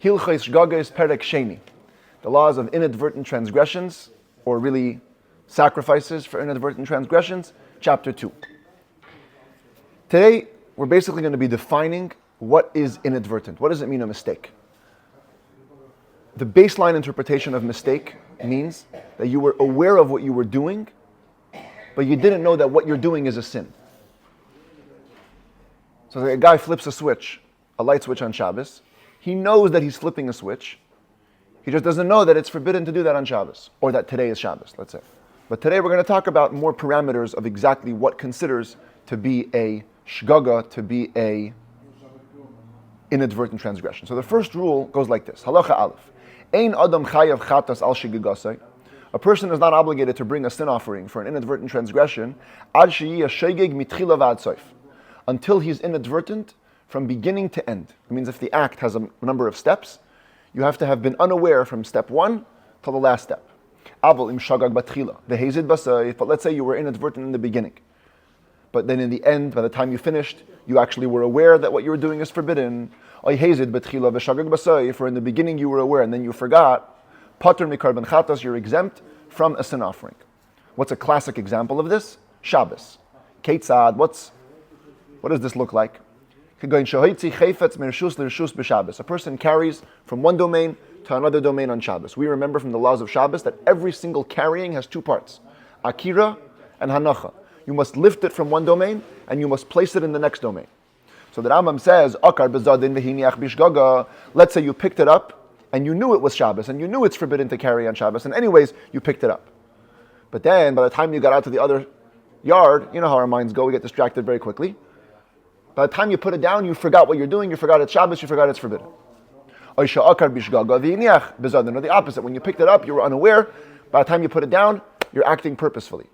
Hilchos Shegagos Perek Sheni, the laws of inadvertent transgressions, or really sacrifices for inadvertent transgressions, chapter 2. Today, we're basically going to be defining what is inadvertent. What does it mean, a mistake? The baseline interpretation of mistake means that you were aware of what you were doing, but you didn't know that what you're doing is a sin. So a guy flips a switch, a light switch on Shabbos. He knows that he's flipping a switch. He just doesn't know that it's forbidden to do that on Shabbos, or that today is Shabbos, let's say. But today we're going to talk about more parameters of exactly what considers to be a shgaga, to be a inadvertent transgression. So the first rule goes like this. Halacha Aleph. Ein adam chayav chatas al shegagosai. A person is not obligated to bring a sin offering for an inadvertent transgression ad sheyiyah shegeg mitchila v'ad soif, until he's inadvertent from beginning to end. It means if the act has a number of steps, you have to have been unaware from step 1 till the last step. Aval im shagag batchila v'hezid basayif. But let's say you were inadvertent in the beginning, but then in the end, by the time you finished, you actually were aware that what you were doing is forbidden. Or in the beginning you were aware and then you forgot. Pater mikarban chatas, you're exempt from a sin offering. What's a classic example of this? Shabbos. Ketzad, what does this look like? A person carries from one domain to another domain on Shabbos. We remember from the laws of Shabbos that every single carrying has 2 parts, akira and hanacha. You must lift it from one domain and you must place it in the next domain. So the Rambam says, let's say you picked it up and you knew it was Shabbos and you knew it's forbidden to carry on Shabbos, and anyways you picked it up. But then by the time you got out to the other yard, you know how our minds go, we get distracted very quickly. By the time you put it down, you forgot what you're doing, you forgot it's Shabbos, you forgot it's forbidden. Or the opposite, when you picked it up, you were unaware. By the time you put it down, you're acting purposefully.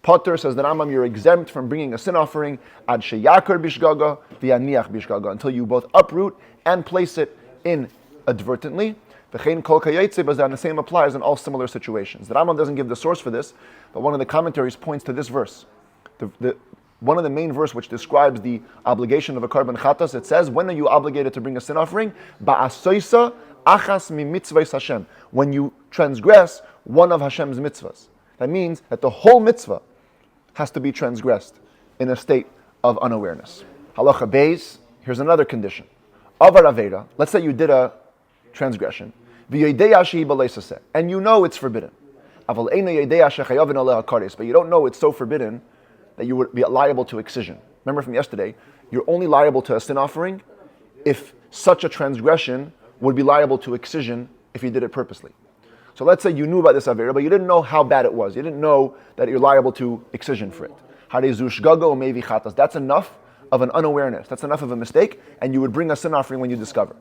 Potter, says the Rambam, you're exempt from bringing a sin offering ad sheyakar bishgaga v'yaniach bishgaga, until you both uproot and place it inadvertently. V'chein kol kayetze, but the same applies in all similar situations. The Rambam doesn't give the source for this, but one of the commentaries points to this verse. One of the main verse which describes the obligation of a karban chatas, it says, when are you obligated to bring a sin offering? Ba'asoisa achas mi mitzvahs Hashem, when you transgress one of Hashem's mitzvahs. That means that the whole mitzvah has to be transgressed in a state of unawareness. Halacha Beis, here's another condition. Avar Avera, let's say you did a transgression, and you know it's forbidden. But you don't know it's so forbidden that you would be liable to excision. Remember from yesterday, you're only liable to a sin offering if such a transgression would be liable to excision if you did it purposely. So let's say you knew about this Avera, but you didn't know how bad it was. You didn't know that you're liable to excision for it. That's enough of an unawareness. That's enough of a mistake, and you would bring a sin offering when you discover.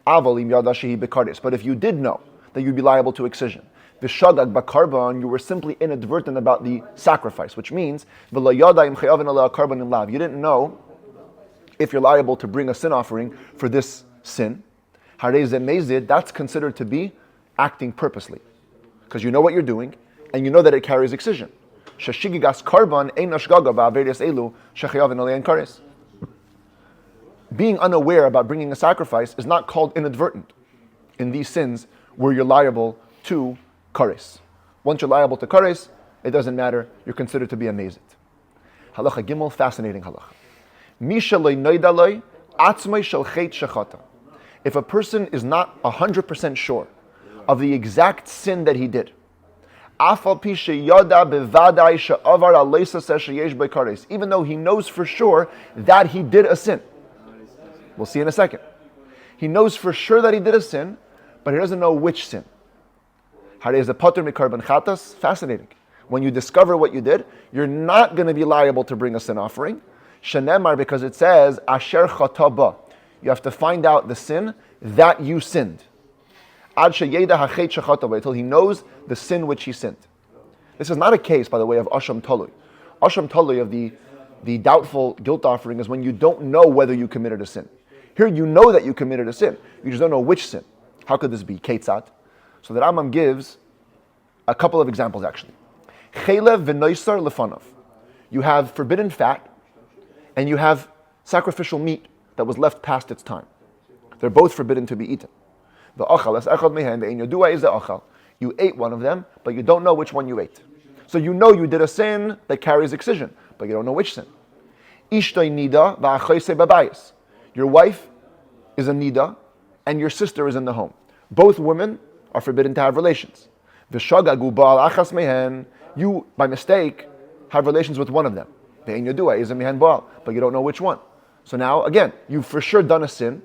But if you did know that you'd be liable to excision, you were simply inadvertent about the sacrifice, which means you didn't know if you're liable to bring a sin offering for this sin. That's considered to be acting purposely, because you know what you're doing and you know that it carries excision. Being unaware about bringing a sacrifice is not called inadvertent in these sins where you're liable to kares. Once you're liable to kares, it doesn't matter, you're considered to be a mezit. Halacha Gimel, fascinating halacha. If a person is not 100% sure of the exact sin that he did, even though he knows for sure that he did a sin. We'll see in a second. He knows for sure that he did a sin, but he doesn't know which sin. Fascinating. When you discover what you did, you're not going to be liable to bring a sin offering. Shenemar, because it says, Asher chataba. You have to find out the sin that you sinned. Until he knows the sin which he sinned. This is not a case, by the way, of Asham Talui. Asham Talui of the doubtful guilt offering is when you don't know whether you committed a sin. Here you know that you committed a sin. You just don't know which sin. How could this be? Ketzat. So the Rambam gives a couple of examples actually. Chelev v'noisar lefanov. You have forbidden fat and you have sacrificial meat that was left past its time. They're both forbidden to be eaten. You ate one of them, but you don't know which one you ate. So you know you did a sin that carries excision, but you don't know which sin. Your wife is a nida, and your sister is in the home. Both women are forbidden to have relations. You, by mistake, have relations with one of them. But you don't know which one. So now, again, you've for sure done a sin.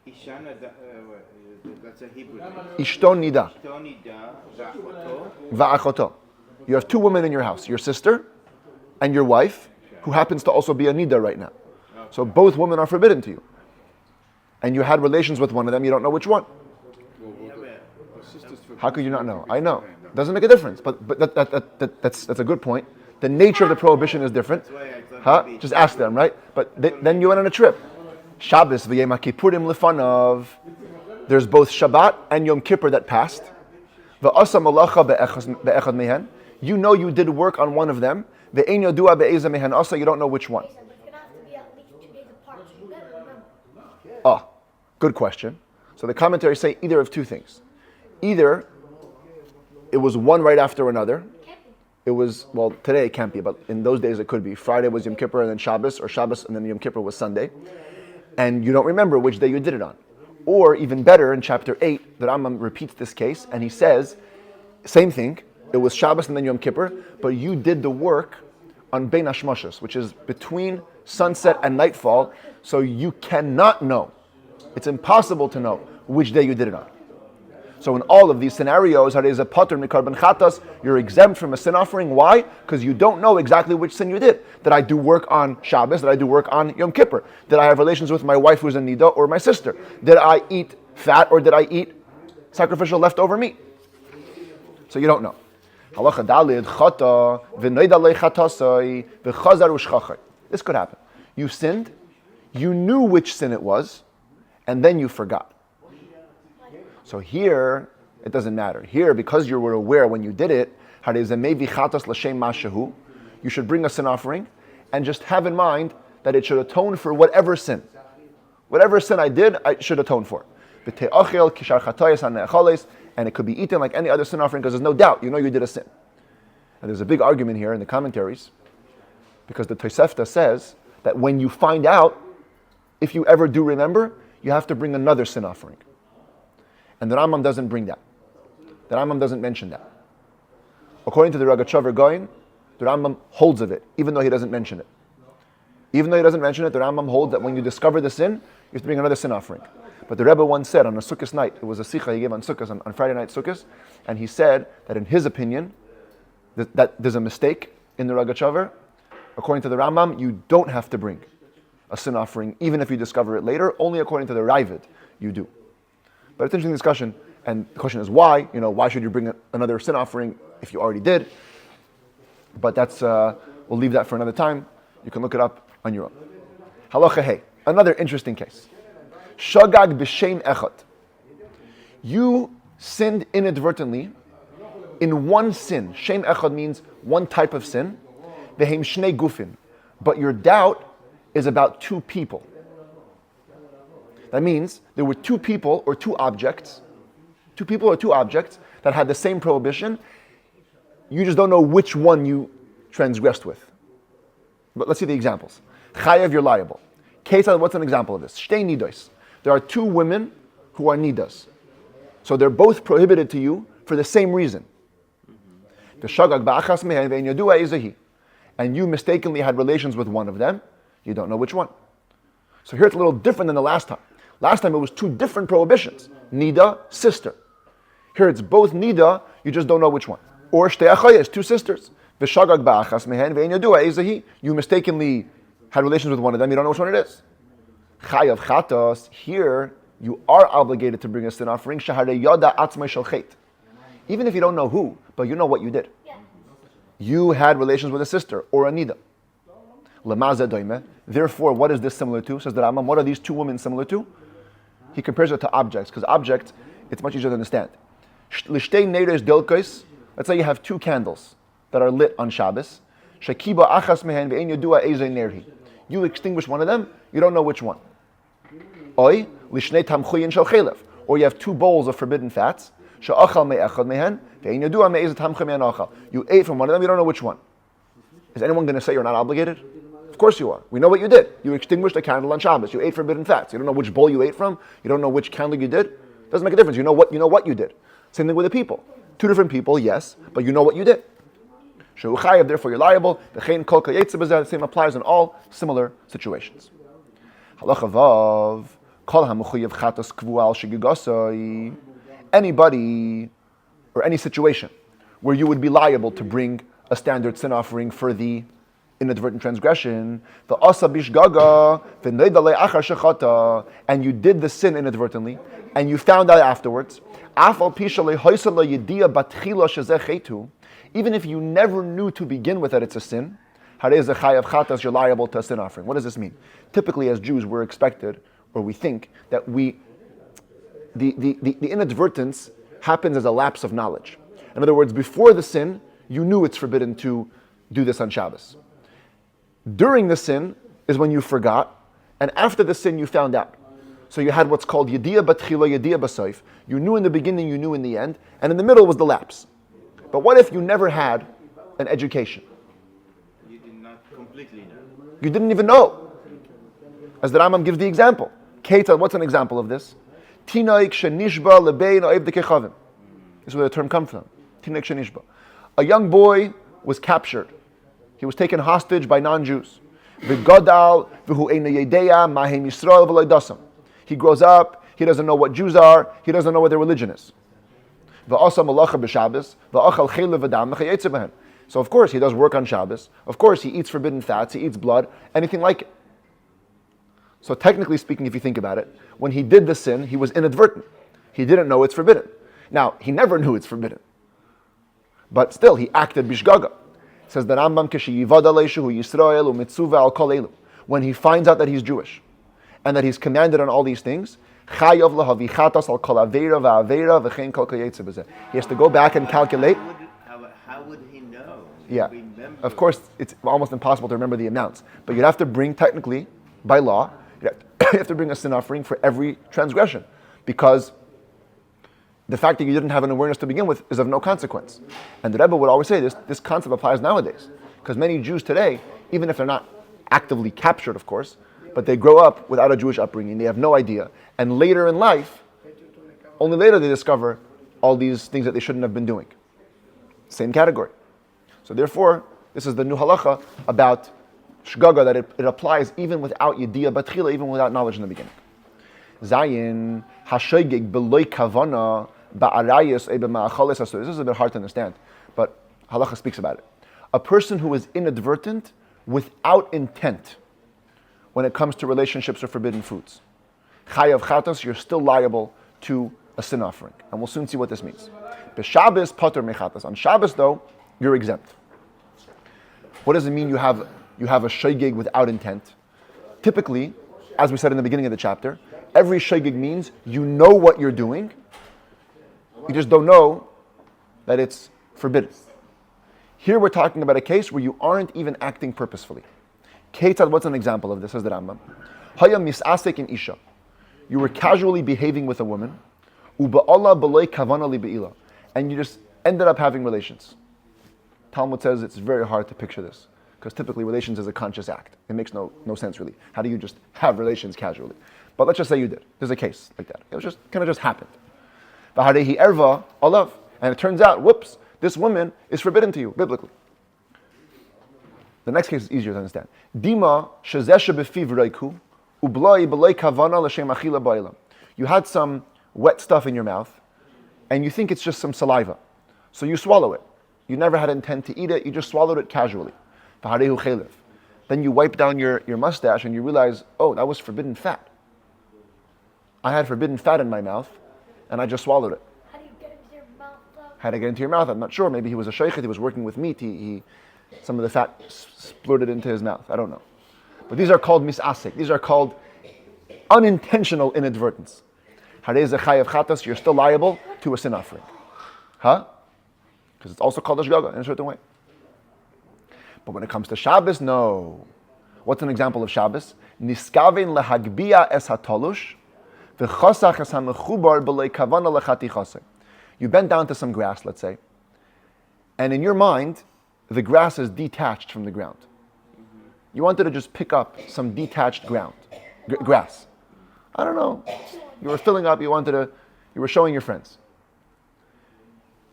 That's a Hebrew. Ishton nida. Va'achoto. You have two women in your house, your sister and your wife, who happens to also be a nida right now. So both women are forbidden to you. And you had relations with one of them, you don't know which one. How could you not know? I know. Doesn't make a difference, but that's a good point. The nature of the prohibition is different. Just ask them, right? But then you went on a trip. Shabbos v'yom kippurim lefanov. There's both Shabbat and Yom Kippur that passed. V'asa malacha be'echad mehen. You know you did work on one of them. Ve'ein yodua be'eza mehen asa. You don't know which one. Good question. So the commentaries say either of two things. Either it was one right after another. It was, well, today it can't be, but in those days it could be. Friday was Yom Kippur and then Shabbos, or Shabbos and then Yom Kippur was Sunday. And you don't remember which day you did it on. Or even better, in chapter 8, the Rambam repeats this case, and he says, same thing, it was Shabbos and then Yom Kippur, but you did the work on Bein Hashmashos, which is between sunset and nightfall, so you cannot know. It's impossible to know which day you did it on. So in all of these scenarios, you're exempt from a sin offering. Why? Because you don't know exactly which sin you did. Did I do work on Shabbos? Did I do work on Yom Kippur? Did I have relations with my wife who's a nida or my sister? Did I eat fat or did I eat sacrificial leftover meat? So you don't know. This could happen. You sinned, you knew which sin it was, and then you forgot. So here, it doesn't matter. Here, because you were aware when you did it, you should bring a sin offering and just have in mind that it should atone for whatever sin. Whatever sin I did, I should atone for. And it could be eaten like any other sin offering because there's no doubt, you know you did a sin. And there's a big argument here in the commentaries because the Tosefta says that when you find out, if you ever do remember, you have to bring another sin offering. And the Rambam doesn't bring that. The Rambam doesn't mention that. According to the Ragachover Goyin, the Rambam holds of it, even though he doesn't mention it. Even though he doesn't mention it, the Rambam holds that when you discover the sin, you have to bring another sin offering. But the Rebbe once said on a Sukkot night, it was a Sikha he gave on Sukkot, on Friday night Sukkot, and he said that in his opinion, that there's a mistake in the Ragachover. According to the Rambam, you don't have to bring a sin offering, even if you discover it later. Only according to the Ravid, you do. But it's an interesting discussion, and the question is why? Why should you bring another sin offering if you already did? But that's we'll leave that for another time. You can look it up on your own. Halacha hey, another interesting case. Shagag b'shem echad. You sinned inadvertently in one sin. Shem echad means one type of sin. V'heim shnei gufin. But your doubt is about two people. That means there were two people or two objects that had the same prohibition. You just don't know which one you transgressed with. But let's see the examples. Chayav, you're liable. Ketzad, what's an example of this? Shtei nidos. There are two women who are nidas. So they're both prohibited to you for the same reason. And you mistakenly had relations with one of them. You don't know which one. So here it's a little different than the last time. Last time it was two different prohibitions. Nida, sister. Here it's both nida, you just don't know which one. Or shtei achayes, two sisters. V'shagag ba'achas mehen ve'en yadua ezahi. You mistakenly had relations with one of them, you don't know which one it is. Chayav chatos, here you are obligated to bring a sin offering. Shahare yada atzmai shel chet. Even if you don't know who, but you know what you did. You had relations with a sister or a nida. Lemazeh doime. Therefore, what is this similar to? Says the Rambam, what are these two women similar to? He compares it to objects, because objects, it's much easier to understand. L'shtei neiros delkos, let's say you have two candles that are lit on Shabbos. Shekiba achas mehen ve'en yodua ezei nerhi. You extinguish one of them, you don't know which one. Oy, l'shnei tamchuyin shel chelev. or you have two bowls of forbidden fats. You ate from one of them, you don't know which one. Is anyone going to say you're not obligated? Of course you are. We know what you did. You extinguished a candle on Shabbos. You ate forbidden fats. You don't know which bowl you ate from. You don't know which candle you did. Doesn't make a difference. You know what you did. Same thing with the people. Two different people, yes, but you know what you did. Therefore you're liable. The same applies in all similar situations. Anybody or any situation where you would be liable to bring a standard sin offering for the inadvertent transgression, the asa bishgaga, and you did the sin inadvertently, and you found out afterwards, even if you never knew to begin with that it's a sin, you're liable to a sin offering. What does this mean? Typically, as Jews, we're expected, or we think, that the inadvertence happens as a lapse of knowledge. In other words, before the sin, you knew it's forbidden to do this on Shabbos. During the sin is when you forgot, and after the sin you found out. So you had what's called yediyah batchila, yediyah basoif. You knew in the beginning, you knew in the end, and in the middle was the lapse. But what if you never had an education? You did not completely know. You didn't even know. As the Rambam gives the example. Keita, what's an example of this? Tinaik shenishba lebein oiv dekechavim. This is where the term comes from. Tinaik shenishba. A young boy was captured. He was taken hostage by non-Jews. V'godal v'hu eina yedeya mahem Yisrael v'loy dasam. He grows up. He doesn't know what Jews are. He doesn't know what their religion is. V'asa malacha b'Shabbos v'achal chelev v'dam v'chayetze b'hen. So of course he does work on Shabbos. Of course he eats forbidden fats. He eats blood. Anything like it. So technically speaking, if you think about it, when he did the sin, he was inadvertent. He didn't know it's forbidden. Now, he never knew it's forbidden. But still, he acted bishgaga. Says the Rambam, when he finds out that he's Jewish and that he's commanded on all these things, he has to go back and calculate. How would he know? Yeah, of course, it's almost impossible to remember the amounts. But you'd have to bring, technically, by law, you have to bring a sin offering for every transgression, because the fact that you didn't have an awareness to begin with is of no consequence. And the Rebbe would always say this concept applies nowadays, because many Jews today, even if they're not actively captured, of course, but they grow up without a Jewish upbringing, they have no idea, and later in life, only later they discover all these things that they shouldn't have been doing. Same category. So therefore, this is the new halacha about Shgaga, that it applies even without yediyah batchila, even without knowledge in the beginning. Zayin hashogeg beloy kavana ba'arayos ebema'achalis asur. This is a bit hard to understand, but halacha speaks about it. A person who is inadvertent without intent when it comes to relationships or forbidden foods. Chayav chatos, you're still liable to a sin offering, and we'll soon see what this means. B'Shabbos patur mechatos. On Shabbos, though, you're exempt. What does it mean? You have a shogeg without intent. Typically, as we said in the beginning of the chapter, every shogeg means you know what you're doing, you just don't know that it's forbidden. Here we're talking about a case where you aren't even acting purposefully. Ketzad, what's an example of this? Says the Rambam. Haya misasek in isha. You were casually behaving with a woman, uba'allah b'loi kavana li be'ila, and you just ended up having relations. Talmud says it's very hard to picture this, because typically relations is a conscious act. It makes no sense really. How do you just have relations casually? But let's just say you did. There's a case like that. It was just kind of just happened. V'harehi erva alav, and it turns out, whoops, this woman is forbidden to you biblically. The next case is easier to understand. Dima shezesha b'fiv reiku ublai b'lei kavana l'shem achila ba'ilam. You had some wet stuff in your mouth, and you think it's just some saliva, so you swallow it. You never had intent to eat it. You just swallowed it casually. V'harehu chelev. Then you wipe down your mustache and you realize, oh, that was forbidden fat. I had forbidden fat in my mouth, and I just swallowed it. How do you get it into your mouth, though? How did it get into your mouth? I'm not sure. Maybe he was a sheikh. He was working with meat. Some of the fat splurted into his mouth. I don't know. But these are called misasek. These are called unintentional inadvertence. Harei ze chayav chatas. You're still liable to a sin offering. Huh? Because it's also called a shgaga in a certain way. But when it comes to Shabbos, no. What's an example of Shabbos? Niskaven lehagbia es hatolush, You bend down to some grass, let's say, and in your mind, the grass is detached from the ground. You wanted to just pick up some detached grass. I don't know. You were filling up, you were showing your friends.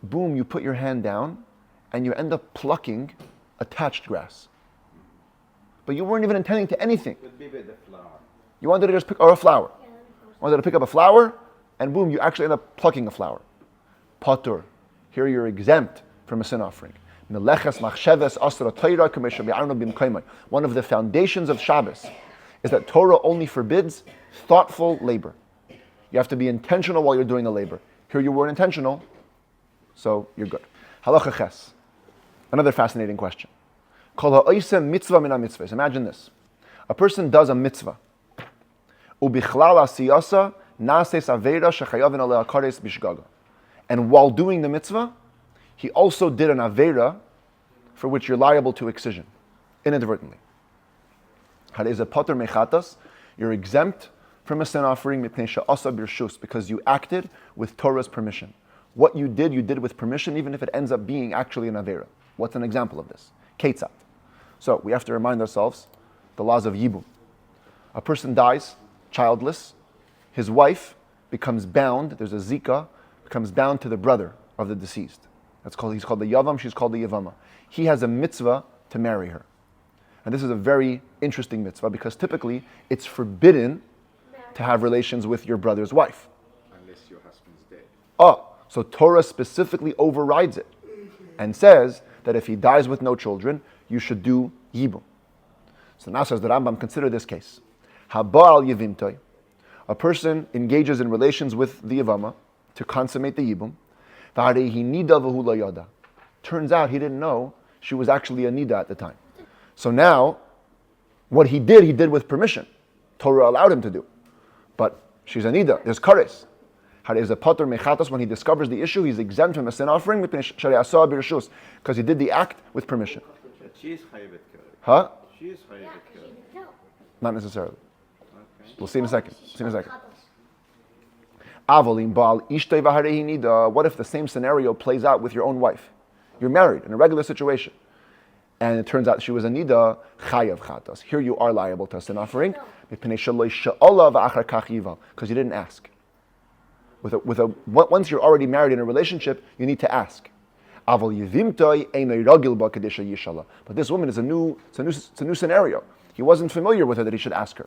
Boom, you put your hand down and you end up plucking attached grass. But you weren't even intending to anything. Would be with the flower. You wanted to just pick, or a flower. You wanted to pick up a flower, and boom, you actually end up plucking a flower. Patur. Here you're exempt from a sin offering. One of the foundations of Shabbos is that Torah only forbids thoughtful labor. You have to be intentional while you're doing the labor. Here you weren't intentional, so you're good. Halacha ches. Another fascinating question. Imagine this. A person does a mitzvah. And while doing the mitzvah, he also did an aveira for which you're liable to excision, inadvertently. You're exempt from a sin offering because you acted with Torah's permission. What you did with permission, even if it ends up being actually an aveira. What's an example of this? Ketzat. So we have to remind ourselves the laws of Yibum. A person dies, childless. His wife becomes bound, there's a zika, becomes bound to the brother of the deceased. He's called the Yavam, she's called the Yavama. He has a mitzvah to marry her. And this is a very interesting mitzvah because typically it's forbidden to have relations with your brother's wife. Unless your husband's dead. So Torah specifically overrides it and says that if he dies with no children, you should do Yibum. So now says the Rambam, consider this case. Haba'al Yivimtoy. A person engages in relations with the Yavama to consummate the Yibum. Turns out he didn't know she was actually a Nida at the time. So now, what he did with permission. Torah allowed him to do. But she's a Nida, there's Kares. Is a Pater Mechatos, when he discovers the issue, he's exempt from a sin offering because he did the act with permission. But she is chayivet keri. Huh? She is chayivet keri. Not necessarily. Okay. We'll see in a second. What if the same scenario plays out with your own wife? You're married in a regular situation, and it turns out she was a nida chayav chatas. Here you are liable to a sin offering because you didn't ask. Once you're already married in a relationship, you need to ask. But this woman is a new scenario. He wasn't familiar with her that he should ask her.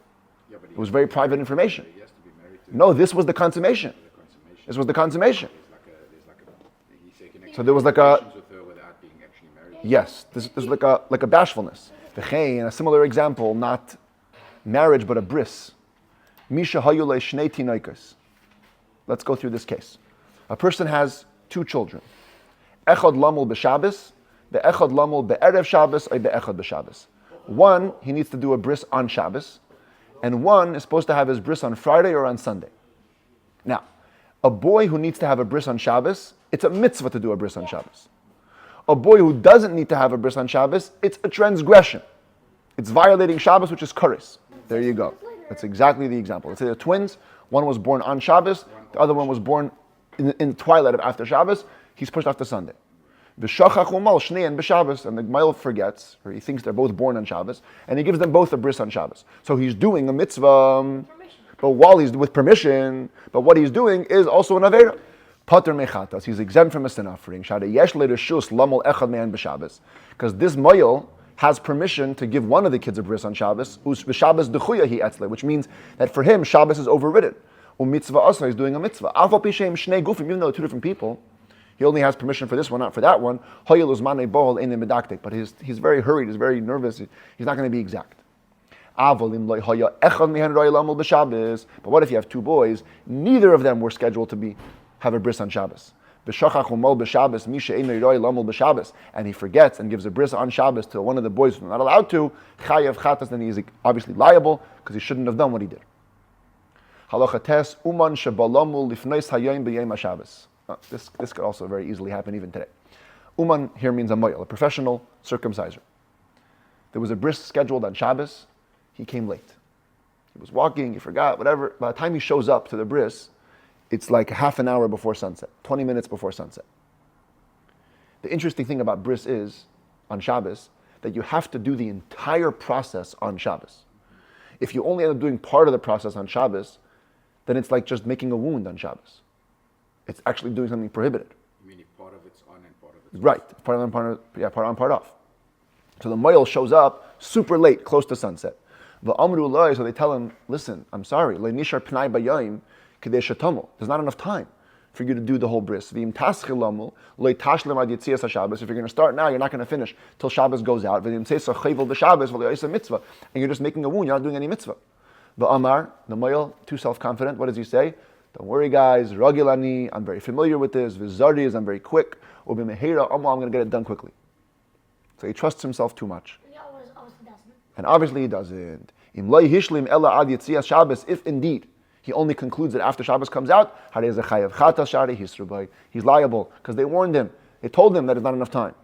Yeah, but It was very private information. he has to be married to No, this was the consummation. This was the consummation. So there was like a with her without being actually married. yes. This is like a bashfulness. And a similar example, not marriage but a bris. Misha hayule shnei tinoikas. Let's go through this case. A person has two children. Echad lamul b'Shabbos, be'echad lamul be'erev Shabbos, or be'echad b'Shabbos. One, he needs to do a bris on Shabbos, and one is supposed to have his bris on Friday or on Sunday. Now, a boy who needs to have a bris on Shabbos, it's a mitzvah to do a bris on Shabbos. A boy who doesn't need to have a bris on Shabbos, it's a transgression. It's violating Shabbos, which is kares. There you go. That's exactly the example. Let's say they're twins. One was born on Shabbos, the other one was born in the twilight of after Shabbos. He's pushed off to Sunday. And the male forgets, or he thinks they're both born on Shabbos, and he gives them both a bris on Shabbos. So he's doing a mitzvah, but while he's with permission, but what he's doing is also an aveira. Pater mechatas, he's exempt from a sin offering. Because this male has permission to give one of the kids a bris on Shabbos, which means that for him, Shabbos is overridden. Mitzvah also, he's doing a mitzvah. Even though they're two different people, he only has permission for this one, not for that one. But he's very hurried, he's very nervous, he's not going to be exact. But what if you have two boys? Neither of them were scheduled to have a bris on Shabbos. And he forgets and gives a bris on Shabbos to one of the boys who's not allowed to, chayav chatas, then he is obviously liable because he shouldn't have done what he did. Halacha tes uman shebalamul lifneis hayom b'yom haShabbos. This could also very easily happen even today. Uman here means a moyel, a professional circumciser. There was a bris scheduled on Shabbos. He came late. He was walking, he forgot, whatever. By the time he shows up to the bris, it's like half an hour before sunset, 20 minutes before sunset. The interesting thing about bris is, on Shabbos, that you have to do the entire process on Shabbos. If you only end up doing part of the process on Shabbos, then it's like just making a wound on Shabbos. It's actually doing something prohibited. You mean if part of it's on and part of it's Right, part on, part off. So the moil shows up super late, close to sunset. The amru loy, so they tell him, listen, I'm sorry, le nishar pnai bayayim kedei shetomo. There's not enough time for you to do the whole bris. V'im taschilamu le tashlem ad yitzias haShabbos. If you're going to start now, you're not going to finish till Shabbos goes out. V'im seisa chayvel b'Shabbos v'le'isa mitzvah, and you're just making a wound. You're not doing any mitzvah. The amar, the moil, too self-confident. What does he say? Don't worry, guys. Ragilani, I'm very familiar with this. V'zardi is I'm very quick. U'b'mehera I'm going to get it done quickly. So he trusts himself too much. He obviously doesn't. And obviously he doesn't. Im loy hishlim ella ad yitzias Shabbos. If indeed he only concludes that after Shabbos comes out, he's liable because they warned him. They told him that it's not enough time.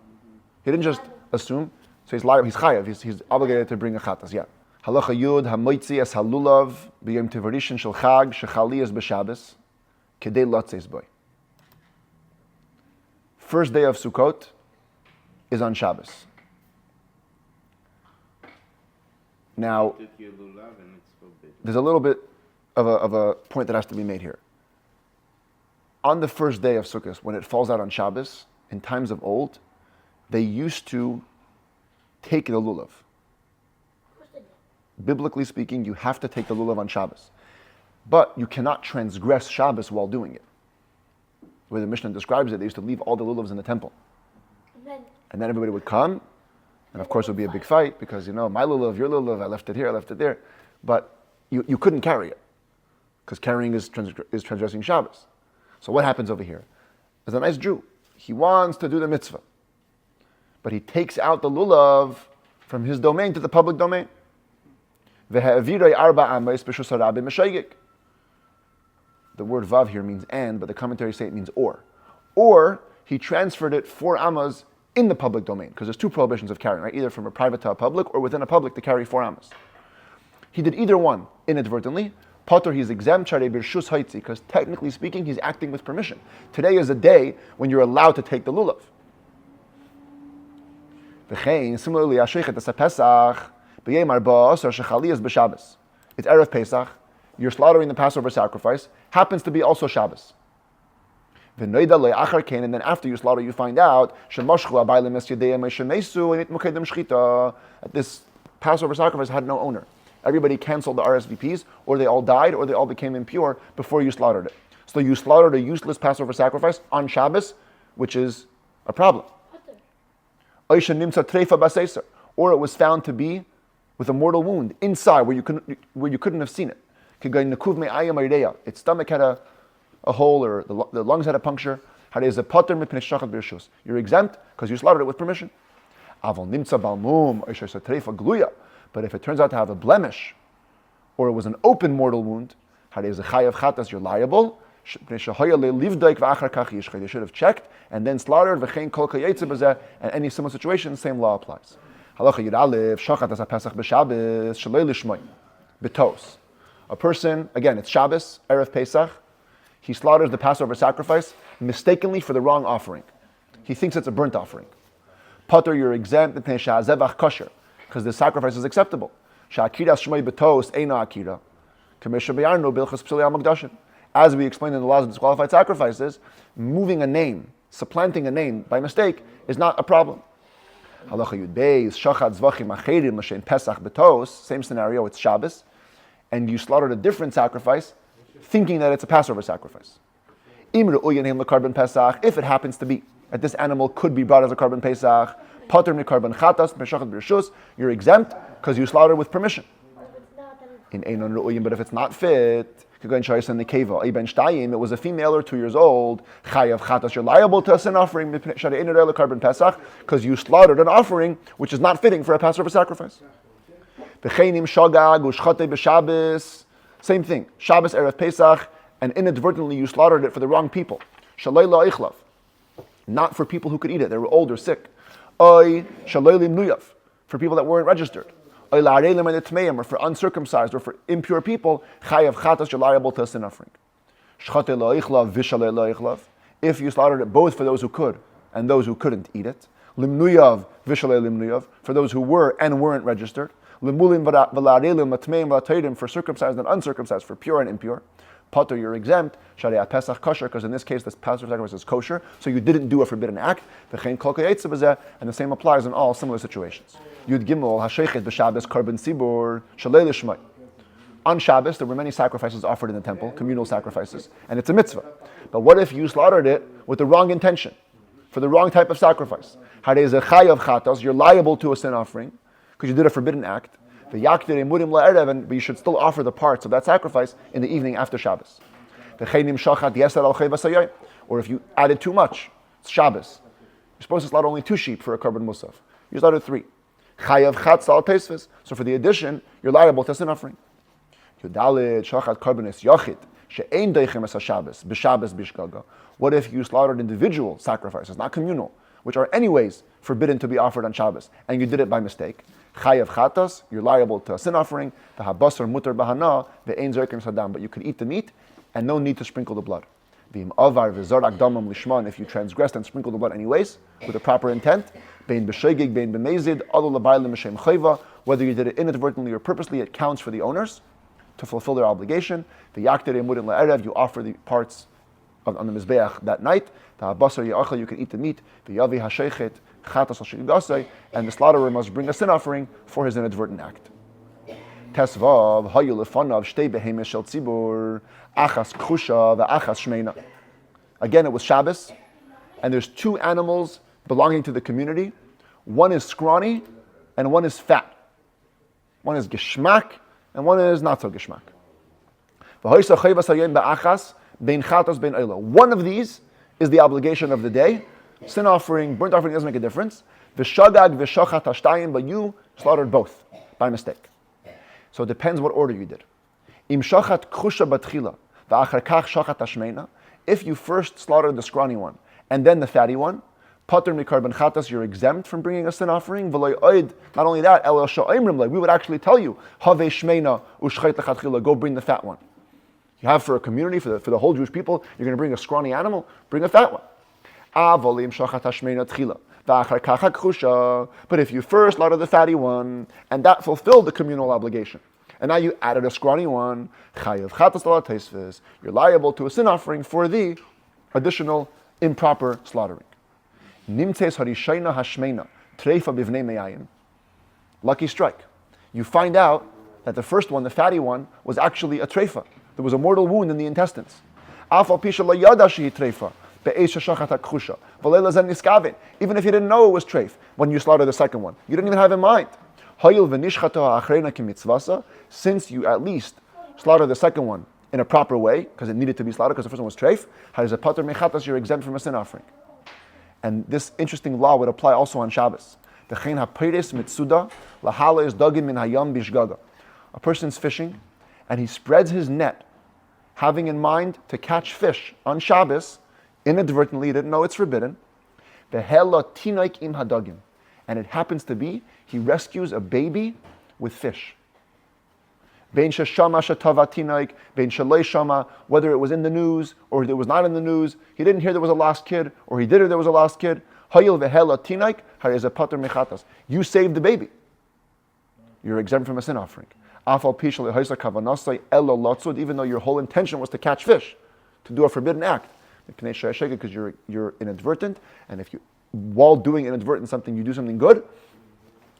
He didn't just assume. So he's liable. He's chayav. He's obligated to bring a chatas. Yeah. Halacha yud hamoitzi es halulav b'yom tivarishin shel chag shechali es b'Shabbos kedei lotzes boy. First day of Sukkot is on Shabbos. Now, there's a little bit of a point that has to be made here. On the first day of Sukkot, when it falls out on Shabbos, in times of old, they used to take the lulav. Biblically speaking, you have to take the lulav on Shabbos. But you cannot transgress Shabbos while doing it. The way the Mishnah describes it, they used to leave all the lulavs in the temple. And then everybody would come, and of course it would be a big fight, because, my lulav, your lulav, I left it here, I left it there. But you couldn't carry it, because carrying is transgressing Shabbos. So what happens over here? There's a nice Jew. He wants to do the mitzvah, but he takes out the lulav from his domain to the public domain. The word vav here means and, but the commentaries say it means or. Or he transferred it 4 amas in the public domain, because there's 2 prohibitions of carrying, right? Either from a private to a public, or within a public to carry 4 amas. He did either one inadvertently. Potter, he's exempt, because technically speaking, he's acting with permission. Today is a day when you're allowed to take the lulav. Similarly, it's Erev Pesach, you're slaughtering the Passover sacrifice, happens to be also Shabbos. And then after you slaughter, you find out that this Passover sacrifice had no owner. Everybody canceled the RSVPs, or they all died, or they all became impure before you slaughtered it. So you slaughtered a useless Passover sacrifice on Shabbos, which is a problem. Or it was found to be with a mortal wound inside, where you couldn't have seen it. Its stomach had a hole, or the lungs had a puncture. You're exempt because you slaughtered it with permission. But if it turns out to have a blemish, or it was an open mortal wound, you're liable. They should have checked and then slaughtered. And any similar situation, same law applies. A person, again, it's Shabbos, Erev Pesach, he slaughters the Passover sacrifice mistakenly for the wrong offering. He thinks it's a burnt offering. Potter, you're exempt, kosher, because the sacrifice is acceptable. As we explained in the laws of disqualified sacrifices, moving a name, supplanting a name by mistake is not a problem. Same scenario, it's Shabbos, and you slaughtered a different sacrifice, thinking that it's a Passover sacrifice. If it happens to be that this animal could be brought as a carbon Pesach, you're exempt because you slaughtered with permission. But if it's not fit, it was a female or 2 years old, you're liable to a sin offering because you slaughtered an offering which is not fitting for a Passover sacrifice. Same thing, Shabbos, Erev Pesach, and inadvertently you slaughtered it for the wrong people. Not for people who could eat it, they were old or sick. For people that weren't registered. or for uncircumcised or for impure people, chayav chatas, you're liable to a sin offering. If you slaughtered it both for those who could and those who couldn't eat it, limnuyav v'shalei limnuyav, for those who were and weren't registered, limulim v'la'arelim matmeim v'la'tayrim, for circumcised and uncircumcised, for pure and impure. Potter, you're exempt. Sharei Pesach kosher, because in this case, this Passover sacrifice is kosher, so you didn't do a forbidden act. And the same applies in all similar situations. Yud Gimel Hashechet b'Shabbos Karban Sibur Shalei Lishmai. On Shabbos, there were many sacrifices offered in the temple, communal sacrifices, and it's a mitzvah. But what if you slaughtered it with the wrong intention, for the wrong type of sacrifice? Harei ze chayav chatos, you're liable to a sin offering because you did a forbidden act. But you should still offer the parts of that sacrifice in the evening after Shabbos. Or if you added too much, it's Shabbos. You're supposed to slaughter only 2 sheep for a korban musaf. You slaughtered 3. So for the addition, you're liable to sin offering. What if you slaughtered individual sacrifices, not communal, which are anyways forbidden to be offered on Shabbos, and you did it by mistake? Chayav chatas, you're liable to a sin offering. The habasar mutar bahana, the ein zerkim sadam, but you could eat the meat, and no need to sprinkle the blood. V'im avar v'zorak damam lishman, if you transgressed and sprinkled the blood anyways, with the proper intent, bein b'shegig, bein b'mezid, adu l'baylim m'shem chayva, whether you did it inadvertently or purposely, it counts for the owners to fulfill their obligation. The yakter emurin la'erev, you offer the parts on the mizbeach that night. The habasar ya'achal, you can eat the meat. The yavi hashechet, chatas al-shegagos, and the slaughterer must bring a sin offering for his inadvertent act. Tesvav hayu lefanav shtei behemes shel tzibur achas k'chusha ve'achas shmeina. Again, it was Shabbos, and there's 2 animals belonging to the community. One is scrawny, and one is fat. One is geschmack, and one is not so geschmack. One of these is the obligation of the day. Sin offering, burnt offering doesn't make a difference. V'shagag v'shachat hashtayim, but you slaughtered both by mistake. So it depends what order you did. Im shachat k'chusha batchila v'achar kach shachat hashmeina. If you first slaughtered the scrawny one and then the fatty one, pater mikarban chatas, you're exempt from bringing a sin offering. V'loy oid. Not only that, el sha'imrim, we would actually tell you have shmeina u'shchait lechatchila, go bring the fat one. You have for a community, for the whole Jewish people, you're going to bring a scrawny animal, bring a fat one. But if you first slaughtered the fatty one, and that fulfilled the communal obligation, and now you added a scrawny one, you're liable to a sin offering for the additional improper slaughtering. Lucky strike. You find out that the first one, the fatty one, was actually a treifa. There was a mortal wound in the intestines. Even if you didn't know it was treif when you slaughtered the second one, you didn't even have in mind. Since you at least slaughtered the second one in a proper way, because it needed to be slaughtered because the first one was treif, you're exempt from a sin offering. And this interesting law would apply also on Shabbos. A person's fishing, and he spreads his net, having in mind to catch fish on Shabbos. Inadvertently, he didn't know it's forbidden. And it happens to be, he rescues a baby with fish. Whether it was in the news or it was not in the news, he didn't hear there was a lost kid, or he did hear there was a lost kid. You saved the baby. You're exempt from a sin offering. Even though your whole intention was to catch fish, to do a forbidden act. Because you're inadvertent, and if you, while doing inadvertent something, you do something good,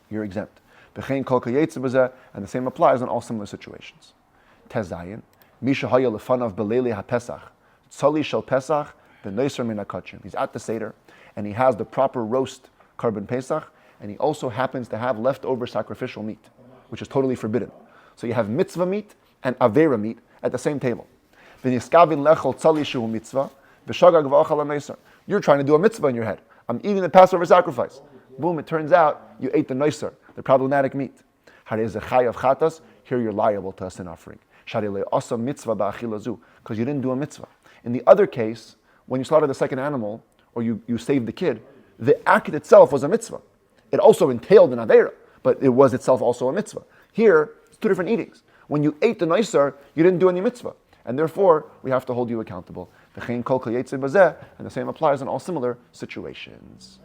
you're exempt. And the same applies in all similar situations. Tezayin, Misha haya lefanav beleli haPesach, tzali shel Pesach, v'neiser min hakachim. He's at the Seder, and he has the proper roast korban Pesach, and he also happens to have leftover sacrificial meat, which is totally forbidden. So you have mitzvah meat and avera meat at the same table. V'niskavin lechol tzali shehu mitzvah, v'shagag v'achal ha'neiser. You're trying to do a mitzvah in your head. I'm eating the Passover sacrifice. Boom, it turns out you ate the noiser, the problematic meat. Here you're liable to a sin offering. Because you didn't do a mitzvah. In the other case, when you slaughtered the second animal, or you saved the kid, the act itself was a mitzvah. It also entailed an aveira, but it was itself also a mitzvah. Here, it's two different eatings. When you ate the noiser, you didn't do any mitzvah. And therefore, we have to hold you accountable. And the same applies in all similar situations.